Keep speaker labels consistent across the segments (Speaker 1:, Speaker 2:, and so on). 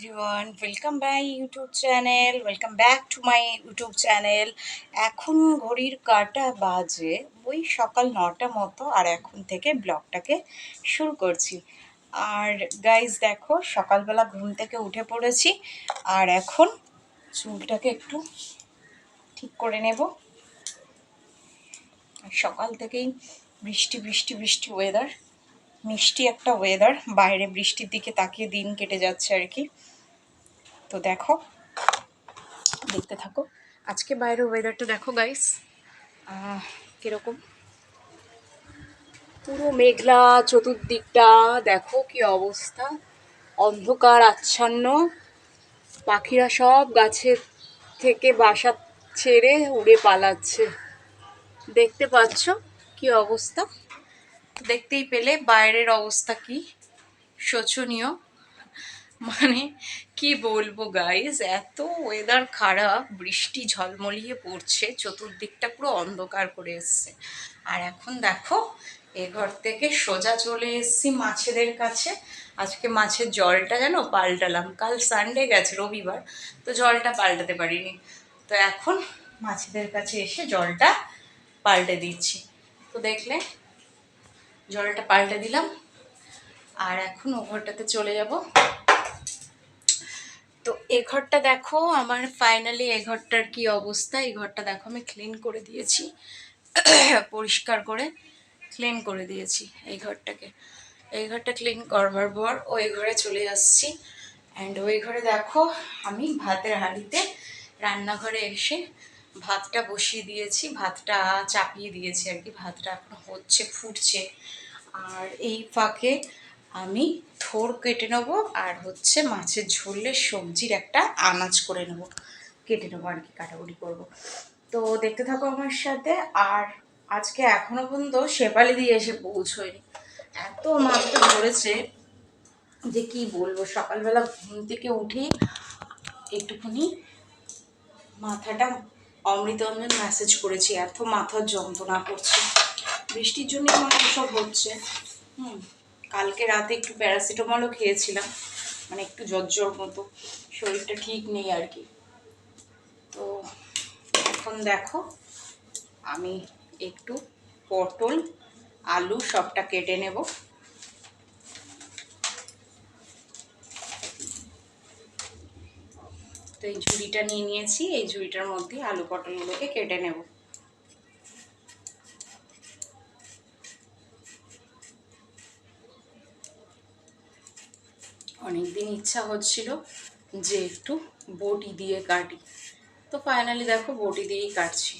Speaker 1: everyone, welcome back YouTube channel. Welcome back to my YouTube channel. এখন ঘড়ির কাঁটা বাজে ওই সকাল 9টা মতো আর এখন থেকে ব্লগটাকে শুরু করছি। আর গাইজ দেখো সকালবেলা ঘুম থেকে উঠে পড়েছি আর এখন চুলটাকে একটু ঠিক করে নেব। আর সকাল থেকেই বৃষ্টি বৃষ্টি বৃষ্টি ওয়েদার, মিষ্টি একটা ওয়েদার, বাইরে বৃষ্টির দিকে তাকিয়ে দিন কেটে যাচ্ছে আর কি। তো দেখো, দেখতে থাকো আজকে বাইরের ওয়েদারটা দেখো গাইস, কিরকম পুরো মেঘলা, চতুর্দিকটা দেখো কি অবস্থা, অন্ধকার আচ্ছন্ন, পাখিরা সব গাছের থেকে বাসা ছেড়ে উড়ে পালাচ্ছে। দেখতে পাচ্ছ কি অবস্থা? দেখতেই পেলে বাইরের অবস্থা কি শোচনীয়। মানে কি বলবো গাইস, এত ওয়েদার খারাপ, বৃষ্টি ঝলমলিয়ে পড়ছে, চতুর্দিকটা পুরো অন্ধকার করে এসছে। আর এখন দেখো এ ঘর থেকে সোজা চলে এসছি মাছেদের কাছে। আজকে মাছের জলটা যেন পাল্টালাম, কাল সানডে গেছে রবিবার, তো জলটা পাল্টাতে পারিনি। তো এখন মাছেদের কাছে এসে জলটা পাল্টে দিচ্ছি। তো দেখলে জলটা পাল্টে দিলাম আর এখন ও ঘরটাতে চলে যাব। তো এই ঘরটা দেখো আমার, ফাইনালি এই ঘরটার কি অবস্থা। এই ঘরটা দেখো আমি ক্লিন করে দিয়েছি, পরিষ্কার করে ক্লিন করে দিয়েছি এই ঘরটাকে। এই ঘরটা ক্লিন করবার পর ওই ঘরে চলে আসছি। অ্যান্ড ওই ঘরে দেখো আমি ভাতের হাঁড়িতে রান্নাঘরে এসে ভাতটা বসিয়ে দিয়েছি, ভাতটা চাপিয়ে দিয়েছি আর কি, ভাতটা এখন হচ্ছে, ফুটছে। আর এই ফাঁকে আমি থোড় কেটে নেবো আর হচ্ছে মাছের ঝোলের সবজির একটা আনাজ করে নেবো, কেটে নেবো আর কি, কাটাকুটি করবো। তো দেখতে থাকো আমার সাথে। আর আজকে এখনো পর্যন্ত শেফালি দিয়ে এসে পৌঁছয়নি, এত মাছটা ধরেছে যে কি বলবো। সকালবেলা ঘুম থেকে উঠি একটুখানি মাথাটা অমৃত অঞ্জন ম্যাসেজ করেছি, এত মাথার যন্ত্রণা করছে, বৃষ্টির জন্য আমার সব হচ্ছে। কালকে রাতে একটু প্যারাসিটামলও খেয়েছিলাম, মানে একটু জ্বর মতো, শরীরটা ঠিক নেই আর কি। তো এখন দেখো আমি একটু পটল আলু সবটা কেটে নেব। তো এই ঝুড়িটা নিয়ে নিয়েছি, এই ঝুড়িটার মধ্যে আলু পটলগুলোকে কেটে নেব। অনেকদিন ইচ্ছা হচ্ছিল যে একটু বটি দিয়ে কাটি, তো ফাইনালি দেখো বটি দিয়েই কাটছি।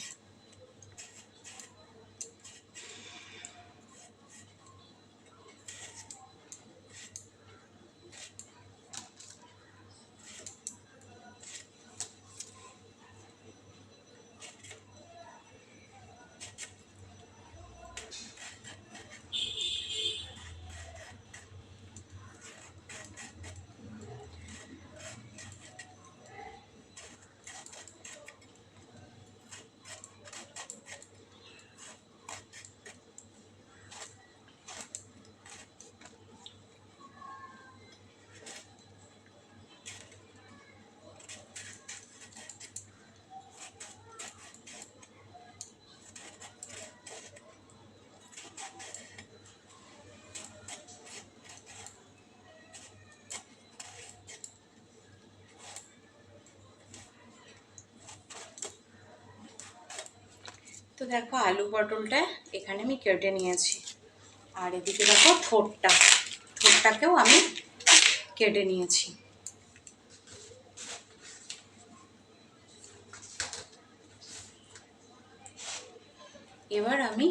Speaker 1: তো দেখো আলু পটলটা এখানে আমি কেটে নিয়েছি, আর এদিকে দেখো থোড়টাকেও আমি কেটে নিয়েছি। এবার আমি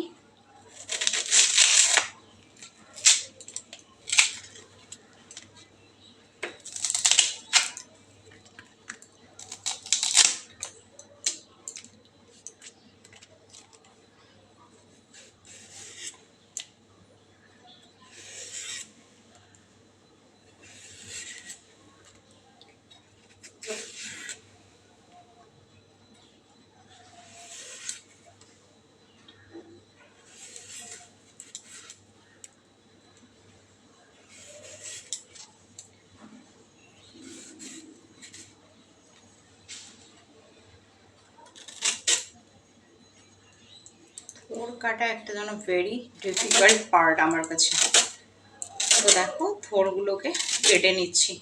Speaker 1: কাটা একটা যেন ভেরি ডিফিকাল্ট পার্ট আমার কাছে। তো দেখো থোড়গুলোকে কেটে নিচ্ছি।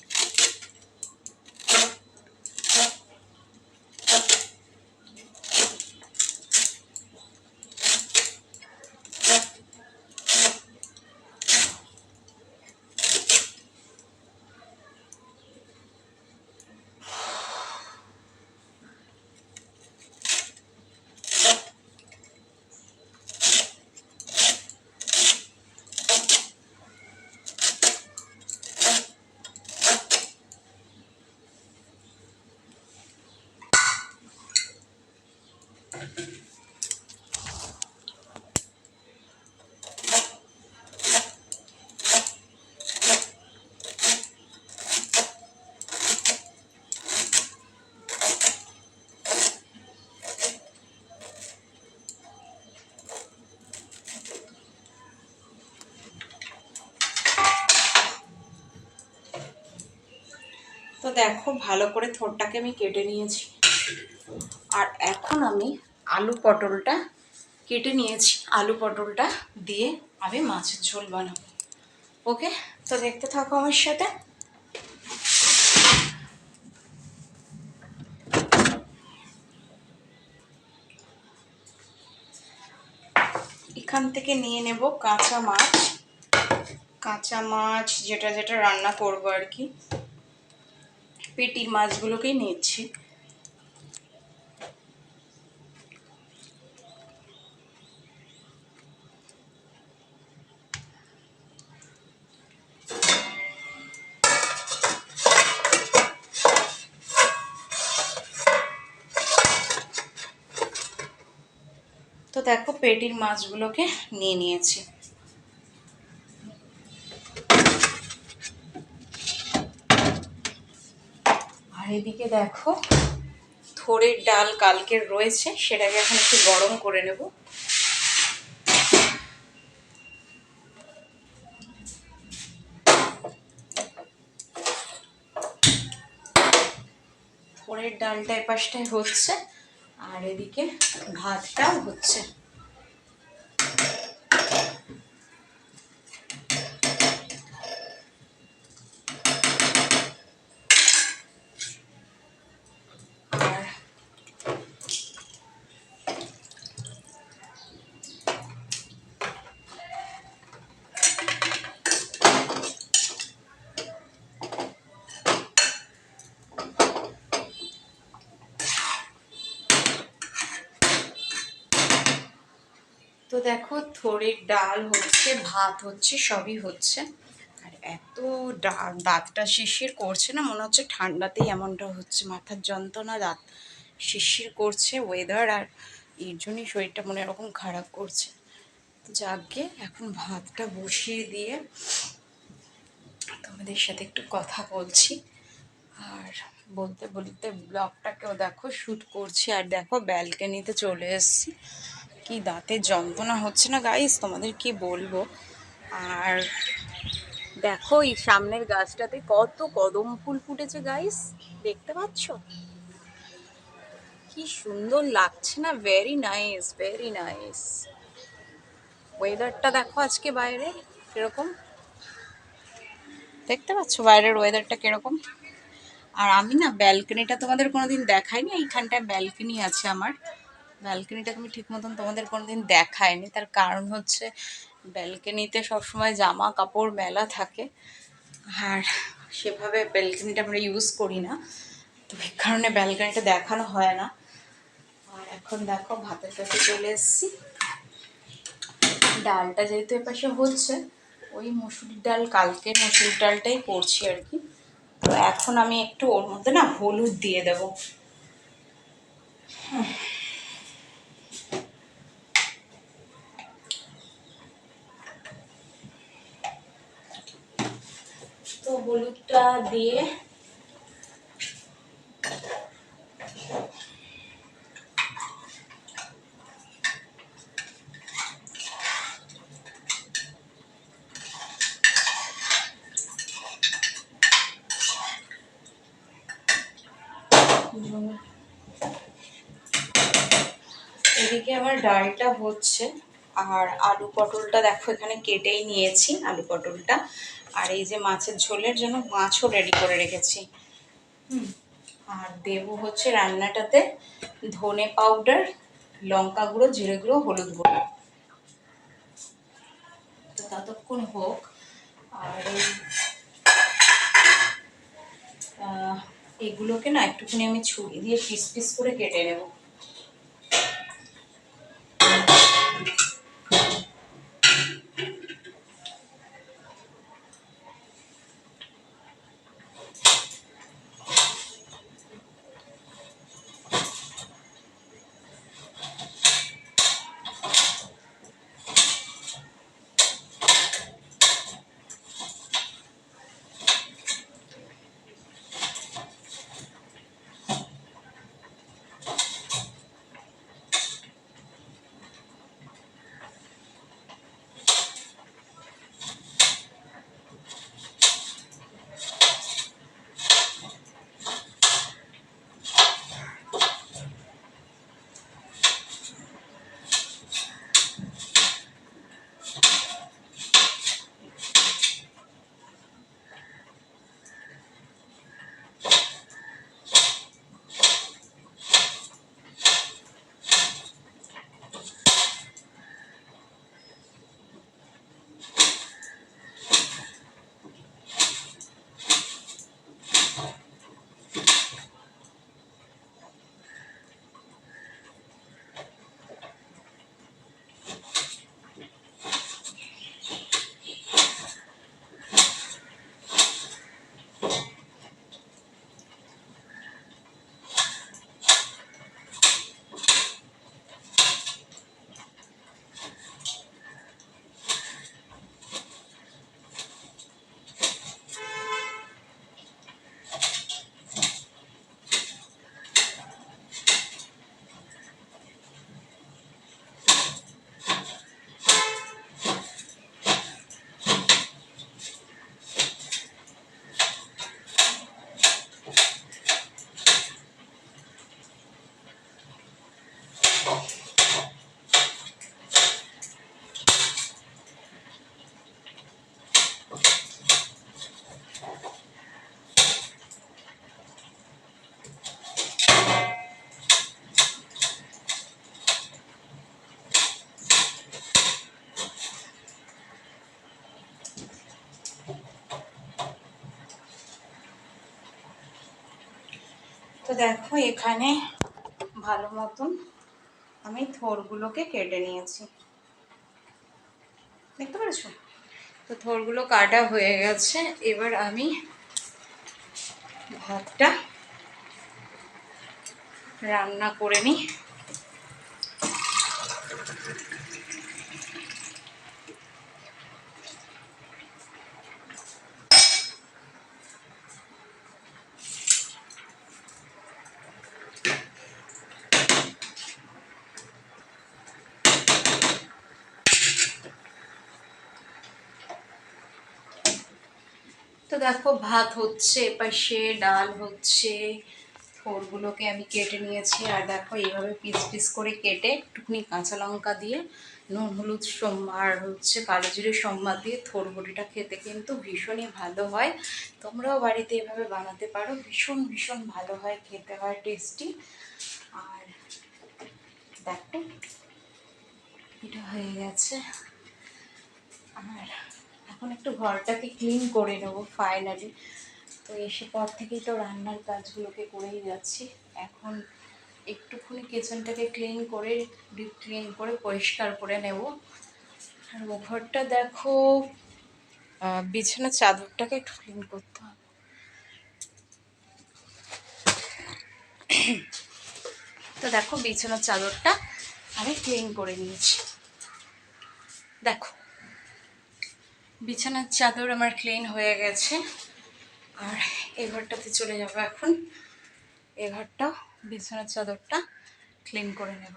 Speaker 1: তো দেখো ভালো করে থোড়টাকে আমি কেটে নিয়েছি। আর এখন আমি আলু পটলটা কেটে নিয়েছি, আলু পটলটা দিয়ে আমি মাছের ঝোল বানাবো। ওকে, তো দেখতে থাকো আমার সাথে। এখান থেকে নিয়ে নেব কাঁচা মাছ, কাঁচা মাছ যেটা যেটা রান্না করবো আর কি, পেটির মাছগুলোকেই নিচ্ছি। তো দেখো পেটির মাছগুলোকে নিয়ে নিয়েছি। আর এদিকে দেখো থোড়ের ডাল কালকের রয়েছে, সেটাকে এখন একটু গরম করে নেব। থোড়ের ডালটা এপাশটায় হচ্ছে আর এদিকে ভাতটাও হচ্ছে। তো দেখো থোড়ের ডাল হচ্ছে, ভাত হচ্ছে, সবই হচ্ছে। আর এত দাঁতটা শিরশির করছে না, মনে হচ্ছে ঠান্ডাতেই এমনটা হচ্ছে, মাথার যন্ত্রণা, দাঁত শিরশির করছে ওয়েদার, আর এর জন্যই শরীরটা মনে এরকম খারাপ করছে। তো যাকে এখন ভাতটা বসিয়ে দিয়ে তোমাদের সাথে একটু কথা বলছি। আর বলতে বলতে ব্লগটাকেও দেখো শ্যুট করছি। আর দেখো ব্যালকনিতে চলে এসেছি, কি দাঁতের যন্ত্রণা হচ্ছে না গাইস, তোমাদের কি বলবো। আর দেখো এই সামনের গাছটাতে কত কদম ফুল ফুটেছে গাইস, দেখতে পাচ্ছ কি সুন্দর লাগছে না? Very nice, very nice. ওয়েদারটা দেখো আজকে বাইরে কিরকম, দেখতে পাচ্ছ বাইরের ওয়েদারটা কিরকম। আর আমি না ব্যালকনিটা তোমাদের কোনোদিন দেখাইনি, এইখানটায় ব্যালকনি আছে আমার। ব্যালকনিটাকে আমি ঠিক মতন তোমাদের কোনোদিন দেখাইনি, তার কারণ হচ্ছে ব্যালকনিতে সবসময় জামা কাপড় মেলা থাকে, আর সেভাবে ব্যালকনিটা আমরা ইউজ করি না, তো এই কারণে ব্যালকনিটা দেখানো হয় না। আর এখন দেখো ভাতের কাছে চলে এসেছি। ডালটা যেহেতু এপাশে হচ্ছে, ওই মসুরির ডাল, কালকের মসুরির ডালটাই করছি আর কি। তো এখন আমি একটু ওর মধ্যে না হলুদ দিয়ে দেবো। তো হলুদটা দিয়ে এদিকে আমার ডালটা হচ্ছে, আর আলু পটলটা দেখো এখানে কেটেই নিয়েছি আলু পটলটা। আর এই যে মাছের ঝোলের জন্য মাছও রেডি করে রেখেছি। আর দেবো হচ্ছে রান্নাটাতে ধনে পাউডার, লঙ্কা গুঁড়ো, জিরে গুঁড়ো, হলুদ গুঁড়ো। তো ততক্ষণ হোক। আর এগুলোকে না একটুখানি আমি ছুরি দিয়ে পিস পিস করে কেটে নেব। তো দেখো এখানে ভালো মতন আমি থোরগুলোকে কেটে নিয়েছি, দেখতে পাচ্ছো? তো থোরগুলো কাটা হয়ে গেছে। এবার আমি ভাতটা রান্না করে নিই। তো দেখো ভাত হচ্ছে, এপাশে ডাল হচ্ছে, থোরগুলোকে আমি কেটে নিয়েছি। আর দেখো এইভাবে পিস পিস করে কেটে একটুখানি কাঁচা লঙ্কা দিয়ে নুন হলুদ আর হচ্ছে কালো জিরে সম্বাদ দিয়ে থোর বড়িটা খেতে কিন্তু ভীষণই ভালো হয়। তোমরাও বাড়িতে এভাবে বানাতে পারো, ভীষণ ভীষণ ভালো হয়, খেতে হয় টেস্টি। আর দেখো এটা হয়ে গেছে। আর এখন একটু ঘরটাকে ক্লিন করে নেবো ফাইনালি। তো এসে পর থেকেই তো রান্নার কাজগুলোকে করেই যাচ্ছি। এখন একটুখানি কিচেনটাকে ক্লিন করে ডিপ ক্লিন করে পরিষ্কার করে নেব। আর ও ঘরটা দেখো, বিছানার চাদরটাকে একটু ক্লিন করতে হবে। তো দেখো বিছানার চাদরটা আমি ক্লিন করে নিয়েছি। দেখো বিছানার চাদর আমার ক্লিন হয়ে গেছে। আর এই ঘরটাতে চলে যাবো এখন। এই ঘরটা বিছানার চাদরটা ক্লিন করে নেব।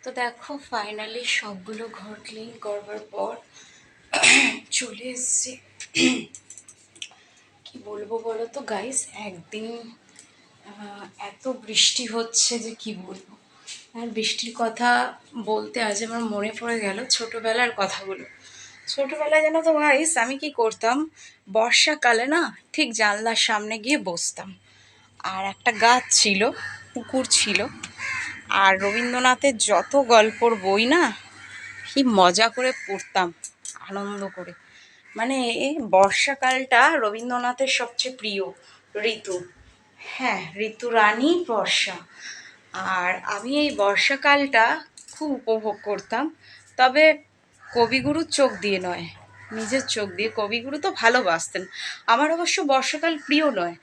Speaker 1: তো তো দেখো ফাইনালি সবগুলো ঘর ক্লিন করবার পর চলে এসছি। কি বলবো বলো তো গাইস, একদিন এত বৃষ্টি হচ্ছে যে কি বলবো। আর বৃষ্টির কথা বলতে আজ আমার মনে পড়ে গেল ছোটবেলার কথাগুলো। ছোটবেলায় জানো তো গাইস, আমি কি করতাম, বর্ষাকালে না ঠিক জানলার সামনে গিয়ে বসতাম। আর একটা গাছ ছিল, পুকুর ছিল, আর রবীন্দ্রনাথের যত গল্পর বই না কি মজা করে পড়তাম, আনন্দ করে। মানে বর্ষাকালটা রবীন্দ্রনাথের সবচেয়ে প্রিয় ঋতু। হ্যাঁ, ঋতু রানী বর্ষা। আর আমি এই বর্ষাকালটা খুব উপভোগ করতাম, তবে কবিগুরুর চোখ দিয়ে নয়, নিজের চোখ দিয়ে। কবিগুরু তো ভালোবাসতেন। আমার অবশ্য বর্ষাকাল প্রিয় নয়,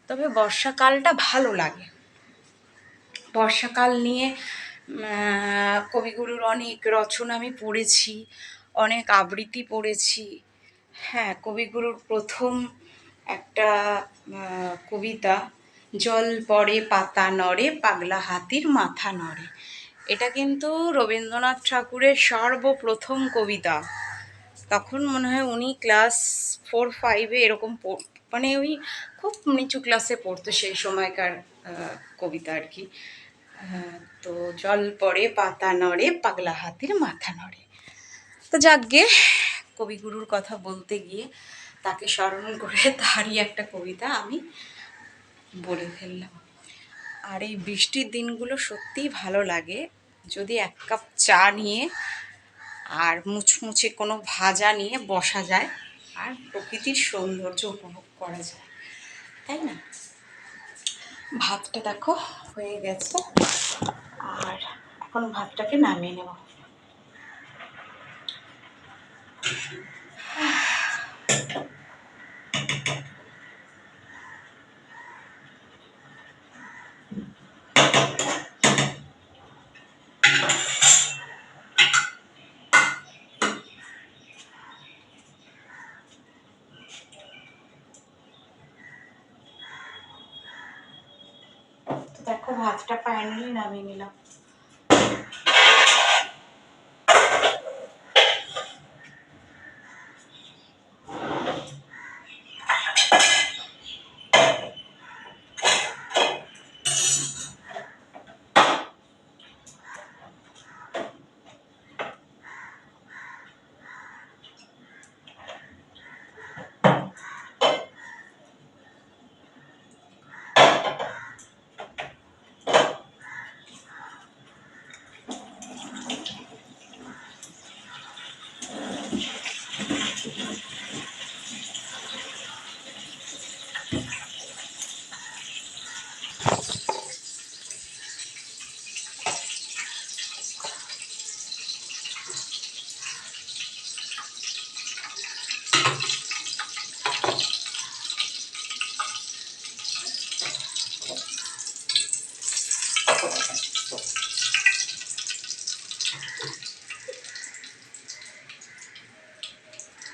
Speaker 1: তবে বর্ষাকালটা ভালো লাগে। বর্ষাকাল নিয়ে কবিগুরুর অনেক রচনা আমি পড়েছি, অনেক আবৃত্তি পড়েছি। হ্যাঁ, কবিগুরুর প্রথম একটা কবিতা, জল পড়ে পাতা নড়ে পাগলা হাতির মাথা নড়ে, এটা কিন্তু রবীন্দ্রনাথ ঠাকুরের সর্বপ্রথম কবিতা। তখন মনে হয় উনি ক্লাস 4-5 এরকম মানে ওই খুব নিচু ক্লাসে পড়তো সেই সময়কার কবিতা আর কি। তো জল পড়ে পাতা নড়ে পাগলা হাতির মাথা নড়ে। তো যাকগে, কবিগুরুর কথা বলতে গিয়ে তাকে স্মরণ করে তারই একটা কবিতা আমি বলে ফেললাম। আর এই বৃষ্টির দিনগুলো সত্যিই ভালো লাগে, যদি 1 কাপ চা নিয়ে আর মুচমুচে কোনো ভাজা নিয়ে বসা যায় আর প্রকৃতির সৌন্দর্য উপভোগ করা যায়, তাই না? ভাতটা দেখো হয়ে গেছে, আর এখন ভাতটাকে নামিয়ে নেব। তো দেখো ভাতটা ফাইনালি নামিয়ে নিলাম।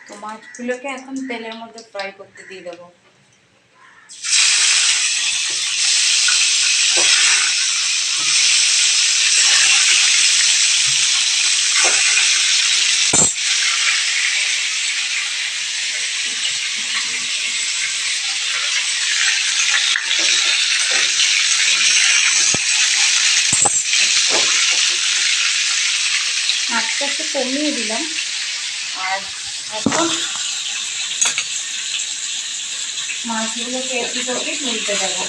Speaker 1: তো মাছগুলোকে এখন তেলের মধ্যে ফ্রাই করতে দিয়ে দেবো। মাছটা একটু কমিয়ে দিলাম, আর এখন মাছগুলোকে একটু তুলতে দেবো।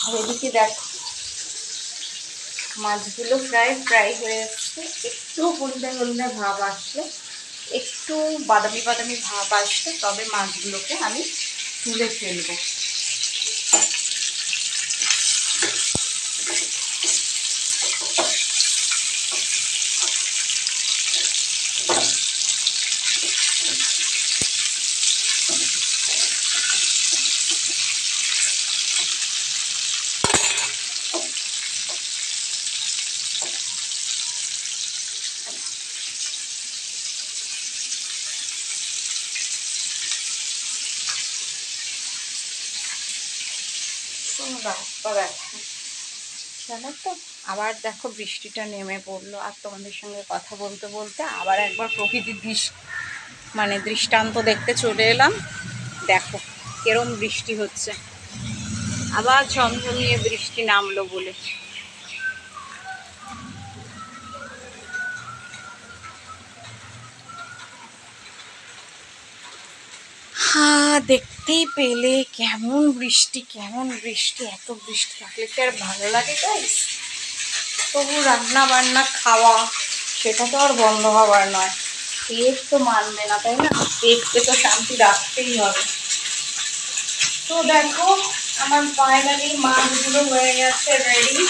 Speaker 1: আর এদিকে দেখো মাছগুলো প্রায় ফ্রাই হয়ে আসছে, একটু হলদে হলদে ভাব আসলে, একটু বাদামি বাদামি ভাব আসলে তবে মাছগুলোকে আমি তুলে ফেলবো। জানো তো, আবার দেখো বৃষ্টিটা নেমে পড়লো। আর তোমাদের সঙ্গে কথা বলতে বলতে আবার একবার প্রকৃতির দৃষ্টান্ত দেখতে চলে এলাম। দেখো কেরম বৃষ্টি হচ্ছে, আবার ঝমঝমিয়ে বৃষ্টি নামলো বলে। দেখতেই পেলে কেমন বৃষ্টি, কেমন বৃষ্টি। এত বৃষ্টি থাকলে কি আর ভালো লাগে গাইস? তবু রান্না বান্না খাওয়া সেটা তো আর বন্ধ হবার নয়। পেট তো মানবে না, তাই না? পেটকে তো শান্তি রাখতেই হবে। তো দেখো আমার ফাইনালি মাছগুলো হয়ে গেছে রেডি।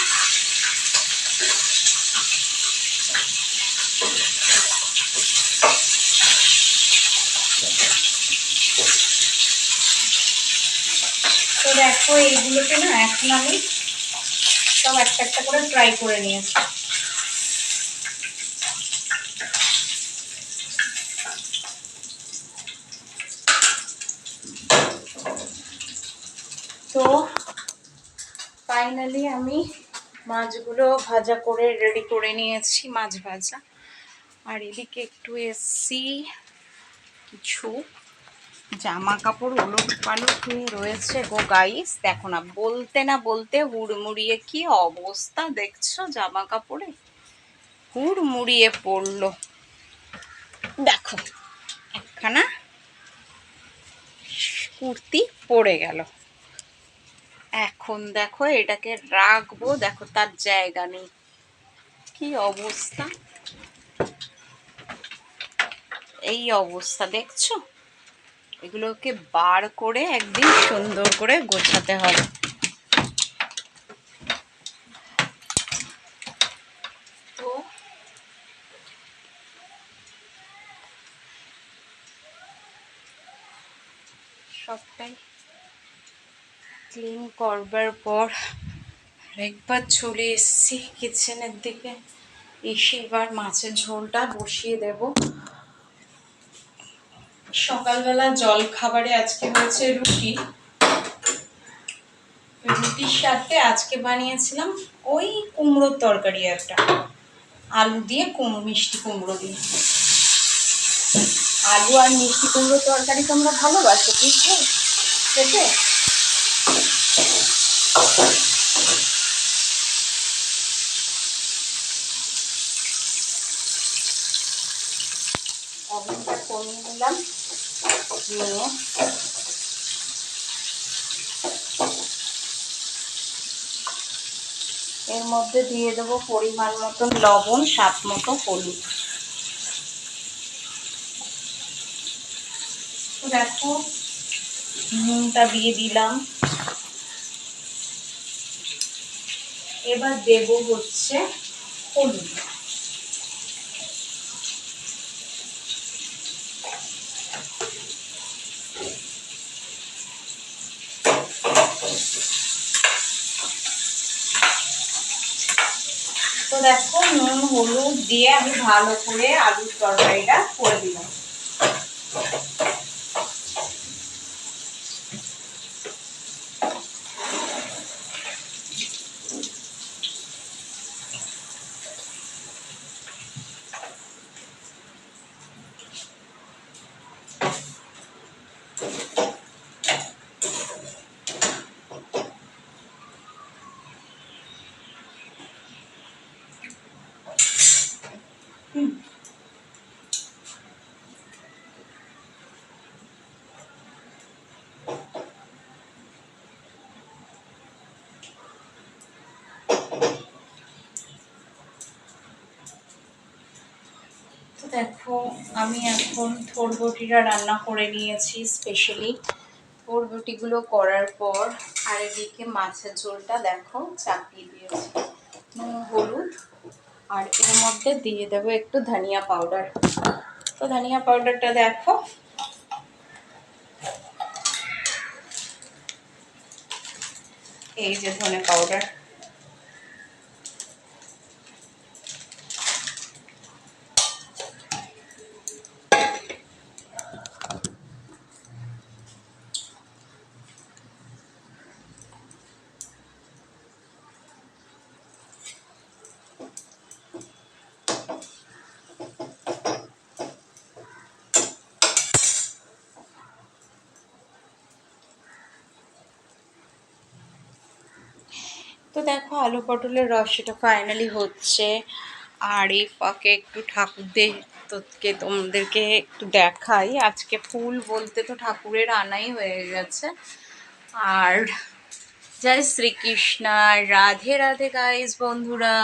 Speaker 1: তো দেখো এইগুলোকে না এখন আমি সব একটা একটা করে ফ্রাই করে নিয়েছি। তো ফাইনালি আমি মাছগুলো ভাজা করে রেডি করে নিয়েছি, মাছ ভাজা। আর এদিকে একটু এসছি, কিছু জামা কাপড় ওলট পালট হয়ে রয়েছে গো গাইস। দেখো না, বলতে না বলতে হুড়মুড়িয়ে কি অবস্থা দেখছো, জামা কাপড়ে হুড়মুড়িয়ে পড়লো। দেখো একখানা কুর্তি পড়ে গেল। এখন দেখো এটাকে রাখবো, দেখো তার জায়গা নেই, কি অবস্থা। এই অবস্থা দেখছো, এগুলোকে বার করে একদিন সুন্দর করে গোছাতে হবে। তো সবটাই ক্লিন করবার পর একবার চলে এসেছি কিচেনের দিকে। এসে এবার মাছের ঝোলটা বসিয়ে দেব। সকালবেলা জল খাবারে আজকে হয়েছে রুটি। রুটির সাথে আজকে বানিয়েছিলাম ওই কুমড়োর তরকারি, একটা আলু দিয়ে মিষ্টি কুমড়ো দিয়ে। আলু আর মিষ্টি কুমড়ো তরকারি তোমরা ভালোবাসো কি খেতে? ওভেনটা কমিয়ে নিলাম, নিয়ে এর মধ্যে দিয়ে দেবো পরিমাণ মতন লবণ, স্বাদ মতো হলুদ। দেখো নুনটা দিয়ে দিলাম। এবার দেব হচ্ছে হলুদ। তো দেখো নুন হলুদ দিয়ে আমি ভালো করে আলুর তরকারিটা করে দিলাম। দেখো আমি এখন থোড়বটিটা রান্না করে নিয়েছি স্পেশালি। থোড়বটিগুলো করার পর আর এদিকে মাছের ঝোলটা দেখো চাপিয়ে দিয়েছি নুন হলুদ। আর এর মধ্যে দিয়ে দেবো একটু ধনিয়া পাউডার। তো ধনিয়া পাউডারটা দেখো, এই যে ধনে পাউডার। তো দেখো আলু পটলের রস এটা ফাইনালি হচ্ছে। আর এই ফাঁকে একটু ঠাকুরদেরকে তোমাদেরকে একটু দেখাই। আজকে ফুল বলতে তো ঠাকুরের আনাই হয়ে গেছে। আর জয় শ্রীকৃষ্ণ, রাধে রাধে গাইস বন্ধুরা।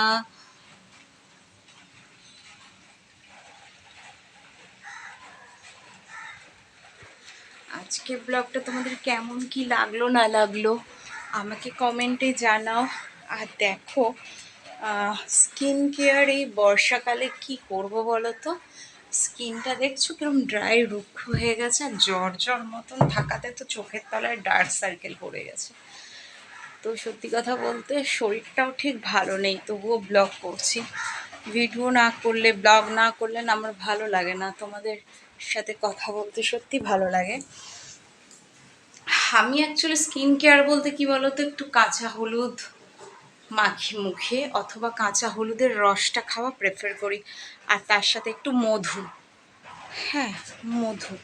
Speaker 1: আজকের ব্লগটা তোমাদের কেমন কি লাগলো না লাগলো আমাকে কমেন্টে জানাও। আর দেখো স্কিন কেয়ার এই বর্ষাকালে কি করব বলো তো, স্কিনটা দেখছো কিরকম ড্রাই রুক্ষ হয়ে গেছে, আর জ্বর জ্বর মতন থাকাতে তো চোখের তলায় ডার্ক সার্কেল পড়ে গেছে। তো সত্যি কথা বলতে শরীরটাও ঠিক ভালো নেই, তবুও ব্লগ করছি। ভিডিও না করলে, ব্লগ না করলে না আমার ভালো লাগে না, তোমাদের সাথে কথা বলতে সত্যি ভালো লাগে। আমি অ্যাকচুয়ালি স্কিন কেয়ার বলতে কি বলতো, একটু কাঁচা হলুদ মাখি মুখে, অথবা কাঁচা হলুদের রসটা খাওয়া প্রেফার করি, আর তার সাথে একটু মধু। হ্যাঁ, মধু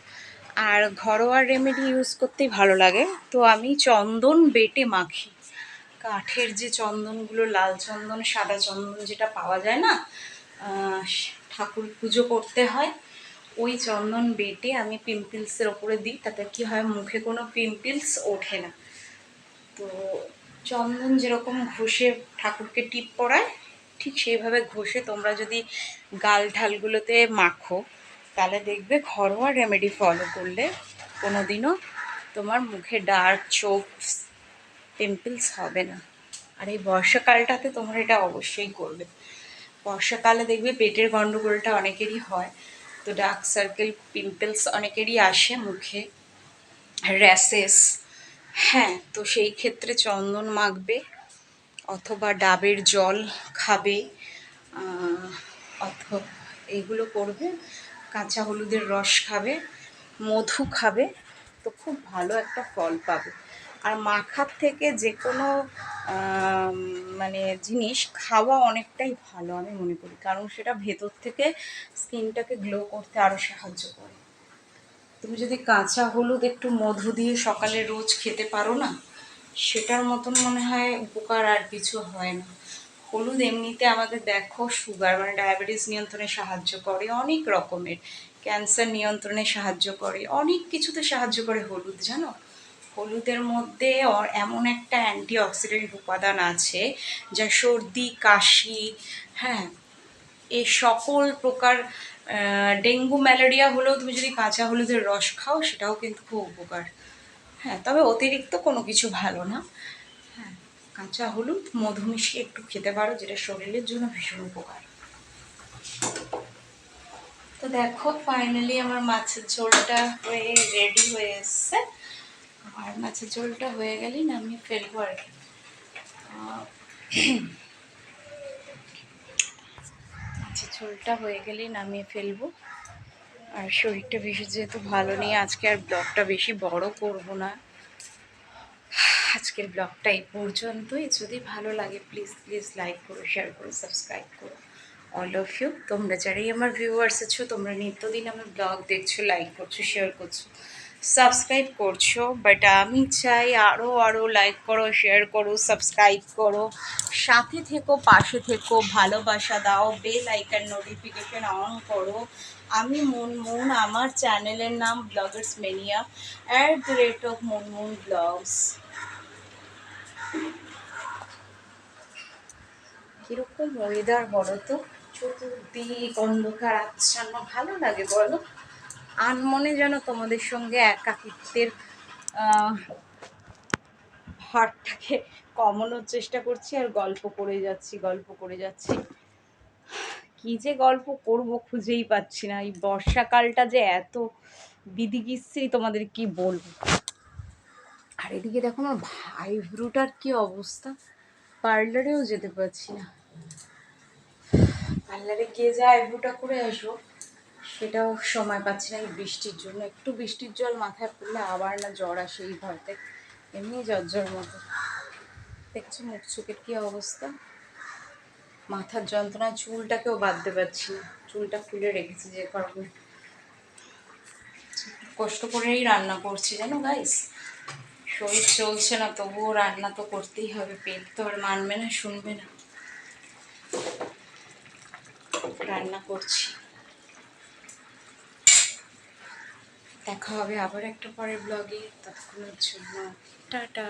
Speaker 1: আর ঘরোয়া রেমেডি ইউজ করতেই ভালো লাগে। তো আমি চন্দন বেটে মাখি, কাঠের যে চন্দনগুলো, লাল চন্দন, সাদা চন্দন যেটা পাওয়া যায় না, ঠাকুর পুজো করতে হয়, ওই চন্দন বেটে আমি পিম্পলসের ওপরে দিই। তাতে কি হয়, মুখে কোনো পিম্পলস ওঠে না। তো চন্দন যেরকম ঘষে ঠাকুরকে টিপ পড়ায়, ঠিক সেইভাবে ঘষে তোমরা যদি গাল ঢালগুলোতে মাখো, তাহলে দেখবে ঘরোয়া রেমেডি ফলো করলে কোনোদিনও তোমার মুখে ডার্ক, চোখ, পিম্পলস হবে না। আর এই বর্ষাকালটাতে তোমরা এটা অবশ্যই করবে। বর্ষাকালে দেখবে পেটের গন্ডগোলটা অনেকেরই হয়, তো ডার্ক সার্কেল, পিম্পলস অনেকেরই আসে মুখে, র্যাশেস। হ্যাঁ, তো সেই ক্ষেত্রে চন্দন মাখবে, অথবা ডাবের জল খাবে, অথবা এইগুলো করবে, কাঁচা হলুদের রস খাবে, মধু খাবে, তো খুব ভালো একটা ফল পাবে। আর মাখার থেকে যে কোনো মানে জিনিস খাওয়া অনেকটাই ভালো আমি মনে করি, কারণ সেটা ভেতর থেকে স্কিনটাকে গ্লো করতে আরও সাহায্য করে। তুমি যদি কাঁচা হলুদ একটু মধু দিয়ে সকালে রোজ খেতে পারো না, সেটার মতন মনে হয় উপকার আর কিছু হয় না। হলুদ এমনিতে আমাদের দেখো সুগার মানে ডায়াবেটিস নিয়ন্ত্রণে সাহায্য করে, অনেক রকমের ক্যান্সার নিয়ন্ত্রণে সাহায্য করে, অনেক কিছুতে সাহায্য করে হলুদ, জানো। হলুদের মধ্যে এমন একটা অ্যান্টিঅক্সিডেন্ট উপাদান আছে যা সর্দি, কাশি, হ্যাঁ, এই সকল প্রকার ডেঙ্গু, ম্যালেরিয়া হলেও তুমি যদি কাঁচা হলুদের রস খাও সেটাও কিন্তু খুব উপকার। হ্যাঁ, তবে অতিরিক্ত কোনো কিছু ভালো না। হ্যাঁ, কাঁচা হলুদ মধু মিশিয়ে একটু খেতে পারো, যেটা শরীরের জন্য ভীষণ উপকার। তো দেখো ফাইনালি আমার মাছের ঝোলটা হয়ে রেডি হয়ে এসছে। আর মাছের ঝোলটা হয়ে গেলেই নামিয়ে ফেলবো আর কি। মাছের ঝোলটা হয়ে গেলেই নামিয়ে ফেলবো। আর শরীরটা বেশি যেহেতু ভালো নেই, আজকে আর ব্লগটা বেশি বড় করব না। আজকের ব্লগটা এই পর্যন্তই। যদি ভালো লাগে প্লিজ প্লিজ লাইক করো, শেয়ার করো, সাবস্ক্রাইব করো। অল অফ ইউ, তোমরা যারাই আমার ভিউয়ার্স আছো, তোমরা নিত্যদিন আমার ব্লগ দেখছো, লাইক করছো, শেয়ার করছো, সাবস্ক্রাইব করছো, বাট আমি চাই আরও আরও লাইক করো, শেয়ার করো, সাবস্ক্রাইব করো, সাথে থেকো, পাশে থেকো, ভালোবাসা দাও, বেল আইকন নোটিফিকেশন অন করো। আমি মুনমুন, আমার চ্যানেলের নাম ব্লগার্স মেনিয়া @মুনমুন ব্লগস। কিরকম ওয়েদার বলো তো, চতুর্দিক অন্ধকার আচ্ছন্ন, ভালো লাগে বলো। আনমনে যেন তোমাদের সঙ্গে একাকিত্বের ভারটাকে কমানোর চেষ্টা করছি, আর গল্প করে যাচ্ছি। কি যে গল্প করব খুঁজেই পাচ্ছি না। এই বর্ষাকালটা যে এত বিধিগিচ্ছিরি তোমাদের কি বলবো। আর এদিকে দেখো আমার আইব্রোটার কি অবস্থা, পার্লারেও যেতে পারছি না। পার্লারে গিয়ে যে আইব্রোটা করে আসবো সেটাও সময় পাচ্ছি না এই বৃষ্টির জন্য। একটু বৃষ্টির জল মাথায় পড়লে আবার না জ্বর আসে এই ভয়তে, এমনি জ্বর মতো। দেখছি মুখ চোখের কী অবস্থা, মাথার যন্ত্রণা, চুলটাকেও বাঁধতে পারছি না, চুলটা খুলে রেখেছি যে কারণে। কষ্ট করেই রান্না করছি জানো গাইস, শরীর চলছে না, তবুও রান্না তো করতেই হবে, পেট তো আর মানবে না, শুনবে না। রান্না করছি। দেখা হবে আবার একটা পরের ব্লগে, ততক্ষণের জন্য টাটা।